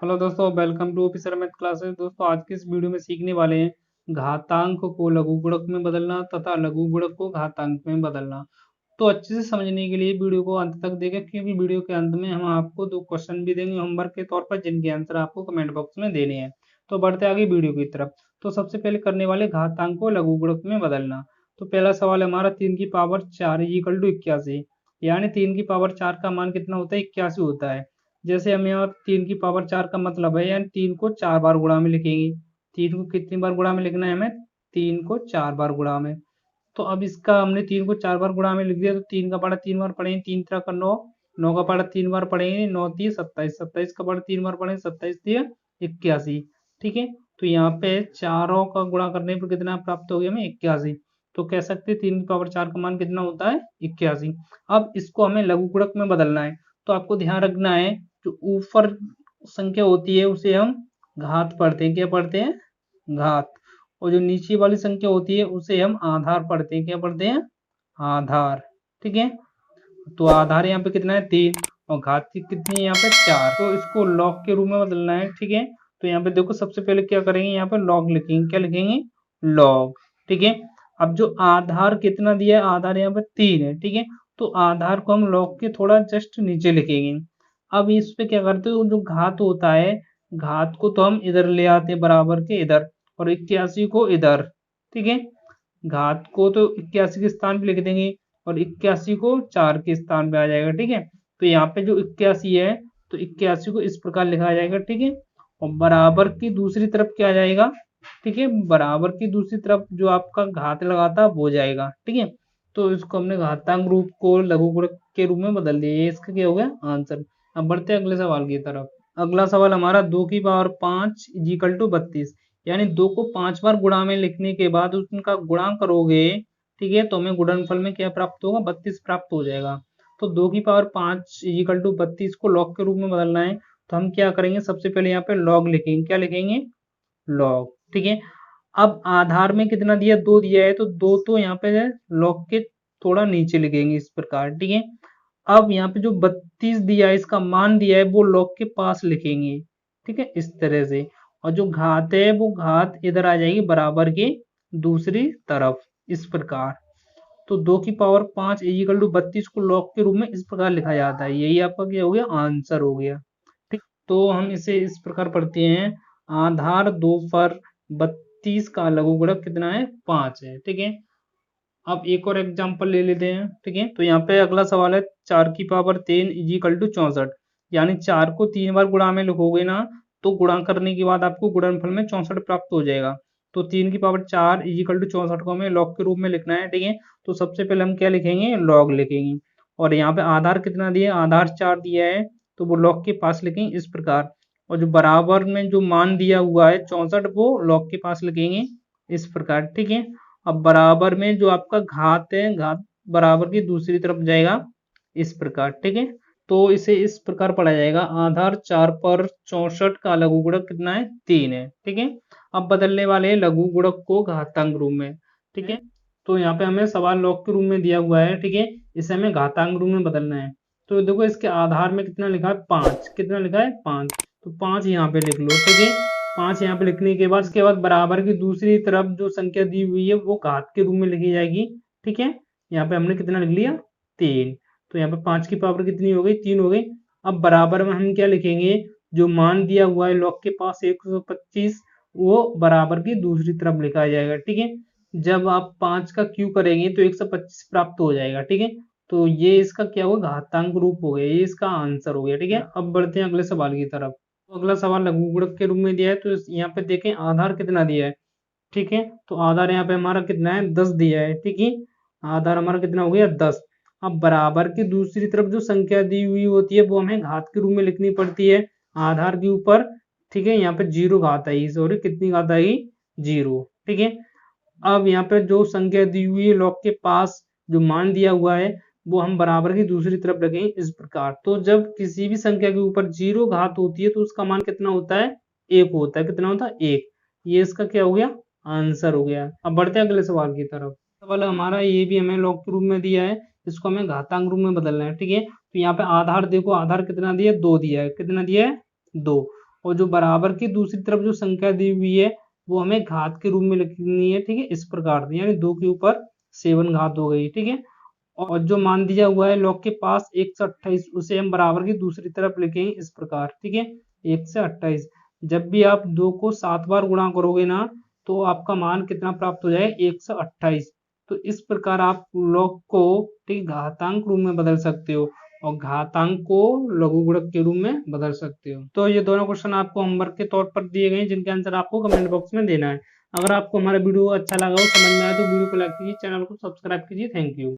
Hello दोस्तों, welcome to officer math classes. दोस्तों, आज के इस वीडियो में सीखने वाले हैं घातांक को लघु गुणक में बदलना तथा लघु गुणक को घातांक में बदलना। तो अच्छे से समझने के लिए वीडियो को अंत तक देखें, क्योंकि वीडियो के अंत में हम आपको दो क्वेश्चन भी देंगे होमवर्क के तौर पर, जिनके आंसर आपको कमेंट बॉक्स में देने हैं। तो बढ़ते आगे वीडियो की तरफ। तो सबसे पहले करने वाले घातांक को लघु गुणक में बदलना। तो पहला सवाल है हमारा 3 की पावर 4 इक्वल टू 81, यानी 3 की पावर 4 का मान कितना होता है? 81 होता है। जैसे हम यहाँ 3 की पावर 4 का मतलब है, यानी 3 को 4 बार गुणा में लिखेंगे। 3 को कितनी बार गुणा में लिखना है हमें? 3 को 4 बार गुणा में। तो अब इसका हमने 3 को 4 बार गुणा में लिख दिया, तो 3 का पढ़ा 3 बार पढ़ेंगे, 3 3 का 9, 9 का पढ़ा 3 बार पढ़ेंगे, 9 3 27, 27 का पढ़ा 3 बार पढ़ेंगे, 27 3 81। ठीक है, तो यहाँ पे चारों का गुणा करने पर कितना प्राप्त हो गया हमें? 81। तो कह सकते हैं 3 की पावर 4 का मान कितना होता है? 81। अब इसको हमें लघु गुणक में बदलना है। तो आपको ध्यान रखना है, जो ऊपर संख्या होती है उसे हम घात पढ़ते हैं। क्या पढ़ते हैं? घात। और जो नीचे वाली संख्या होती है उसे हम आधार पढ़ते हैं। क्या पढ़ते हैं? आधार। ठीक है, तो आधार यहाँ पे कितना है? 3, और घात की कितनी है यहाँ पे? 4। तो इसको लॉग के रूप में बदलना है। ठीक है, तो यहाँ पे देखो सबसे पहले क्या करेंगे, यहाँ पे लॉग लिखेंगे। क्या लिखेंगे? लॉग। ठीक है, अब जो आधार कितना दिया है? आधार यहाँ पे 3 है। ठीक है, तो आधार को हम लॉग के थोड़ा जस्ट नीचे लिखेंगे। अब इस पे क्या करते हो, जो घात होता है, घात को तो हम इधर ले आते हैं, बराबर के इधर, और 81 को इधर। ठीक है, घात को तो 81 के स्थान पे लिख देंगे, और 81 को 4 के स्थान पे आ जाएगा। ठीक है, तो यहाँ पे जो 81 है, तो 81 को इस प्रकार लिखा जाएगा। ठीक है, और बराबर की दूसरी तरफ क्या आ जाएगा? ठीक है, बराबर की दूसरी तरफ जो आपका घात लगाता है वो जाएगा। ठीक है, तो इसको हमने घातांक रूप को लघु गुणक के रूप में बदल दिया। ये इसका क्या हो गया? आंसर। अब बढ़ते हैं अगले सवाल की तरफ। अगला सवाल हमारा 2 की पावर 5 इजिकल टू 32, यानी 2 को 5 बार गुणा में लिखने के बाद उनका गुणा करोगे, ठीक है, तो हमें गुणनफल में क्या प्राप्त होगा? 32 प्राप्त हो जाएगा। तो 2 की पावर 5 इजिकल टू 32 को लॉग के रूप में बदलना है। तो हम क्या करेंगे, सबसे पहले यहाँ पे लॉग लिखेंगे। क्या लिखेंगे? लॉग। ठीक है, अब आधार में कितना दिया? 2 दिया है, तो 2 तो यहाँ पे लॉग के थोड़ा नीचे लिखेंगे इस प्रकार। ठीक है, अब यहाँ पे जो 32 दिया है, इसका मान दिया है, वो लॉग के पास लिखेंगे। ठीक है, इस तरह से। और जो घात है वो घात इधर आ जाएगी, बराबर के दूसरी तरफ, इस प्रकार। तो 2 की पावर 5 इजिकल टू 32 को लॉग के रूप में इस प्रकार लिखा जाता है। यही आपका क्या हो गया? आंसर हो गया। ठीक, तो हम इसे इस प्रकार पढ़ते हैं, आधार 2 पर 32 का लघु गुणक कितना है? 5 है। ठीक है, अब एक और एग्जांपल ले लेते हैं। ठीक है, तो यहाँ पे अगला सवाल है 4 की पावर 10 इजिकल टू 64, यानी 4 को 3 बार गुणा में लिखोगे ना, तो गुणा करने के बाद आपको गुणनफल में 64 प्राप्त हो जाएगा। तो 3 की पावर 4 इजिकल टू 64 को हमें लॉग के रूप में लिखना है। ठीक है, तो सबसे पहले हम क्या लिखेंगे? लॉग लिखेंगे। और यहाँ पे आधार कितना दिया है? आधार 4 दिया है, तो वो लॉग के पास लिखेंगे इस प्रकार। और जो बराबर में जो मान दिया हुआ है 64, वो लॉग के पास लिखेंगे इस प्रकार। ठीक है, अब बराबर में जो आपका घात है, घात बराबर की दूसरी तरफ जाएगा इस प्रकार। ठीक है, तो इसे इस प्रकार पढ़ा जाएगा, आधार 4 पर 64 का लघु गुणक कितना है? 3 है। ठीक है, अब बदलने वाले हैं लघु गुणक को घातांक रूप में। ठीक है, तो यहाँ पे हमें सवाल लॉग के रूप में दिया हुआ है। ठीक है, इसे हमें घातांक रूप में बदलना है। तो देखो इसके आधार में कितना लिखा है? 5। कितना लिखा है? 5। तो 5 यहाँ पे लिख लो। ठीक है, 5 यहाँ पे लिखने के बाद, इसके बाद बराबर की दूसरी तरफ जो संख्या दी हुई है वो घात के रूप में लिखी जाएगी। ठीक है, यहाँ पे हमने कितना लिख लिया? 3। तो यहाँ पे 5 की पावर कितनी हो गई? 3 हो गई। अब बराबर में हम क्या लिखेंगे? जो मान दिया हुआ है लॉग के पास 125, वो बराबर की दूसरी तरफ लिखा जाएगा। ठीक है, जब आप 5 का क्यू करेंगे तो 125 प्राप्त हो जाएगा। ठीक है, तो ये इसका क्या होगा? घातांक रूप हो गया, ये इसका आंसर हो गया। ठीक है, अब बढ़ते हैं अगले सवाल की तरफ। तो अगला सवाल लघु गुणक के रूप में दिया है, तो यहाँ पे देखें आधार कितना दिया है। ठीक है, तो आधार यहाँ पे हमारा कितना है? 10 दिया है। ठीक है, आधार हमारा कितना हो गया? 10। अब बराबर की दूसरी तरफ जो संख्या दी हुई होती है वो हमें घात के रूप में लिखनी पड़ती है आधार के ऊपर। ठीक है, यहाँ पे 0 घात आई, सॉरी कितनी घात आई? 0। ठीक है, अब यहाँ पे जो संख्या दी हुई है लॉग के पास, जो मान दिया हुआ है, वो हम बराबर की दूसरी तरफ रखेंगे इस प्रकार। तो जब किसी भी संख्या के ऊपर 0 घात होती है तो उसका मान कितना होता है? 1 होता है। कितना होता है? 1। ये इसका क्या हो गया? आंसर हो गया। अब बढ़ते हैं अगले सवाल की तरफ। सवाल हमारा ये भी हमें लॉग के रूप में दिया है, इसको हमें घातांक रूप में बदलना है। ठीक है, तो यहाँ पे आधार देखो, आधार कितना दिया है? 2 दिया है। कितना दिया है? 2। और जो बराबर की दूसरी तरफ जो संख्या दी हुई है वो हमें घात के रूप में लिखनी है, ठीक है, इस प्रकार से, यानी 2 के ऊपर 7 घात हो गई, ठीक है। और जो मान दिया हुआ है लॉग के पास 1 से 28, उसे हम बराबर की दूसरी तरफ लिखेंगे इस प्रकार, ठीक है, 1 से 28। जब भी आप 2 को 7 बार गुणा करोगे ना, तो आपका मान कितना प्राप्त हो जाएगा, 1 से 28। तो इस प्रकार आप लॉग को, ठीक, घातांक रूप में बदल सकते हो और घातांक को लघु गुणक के रूप में बदल सकते हो। तो ये दोनों क्वेश्चन आपको होमवर्क के तौर पर दिए गए हैं, जिनके आंसर आपको कमेंट बॉक्स में देना है। अगर आपको हमारा वीडियो अच्छा लगा हो, समझ में आए, तो वीडियो को लाइक कीजिए, चैनल को सब्सक्राइब कीजिए। Thank you.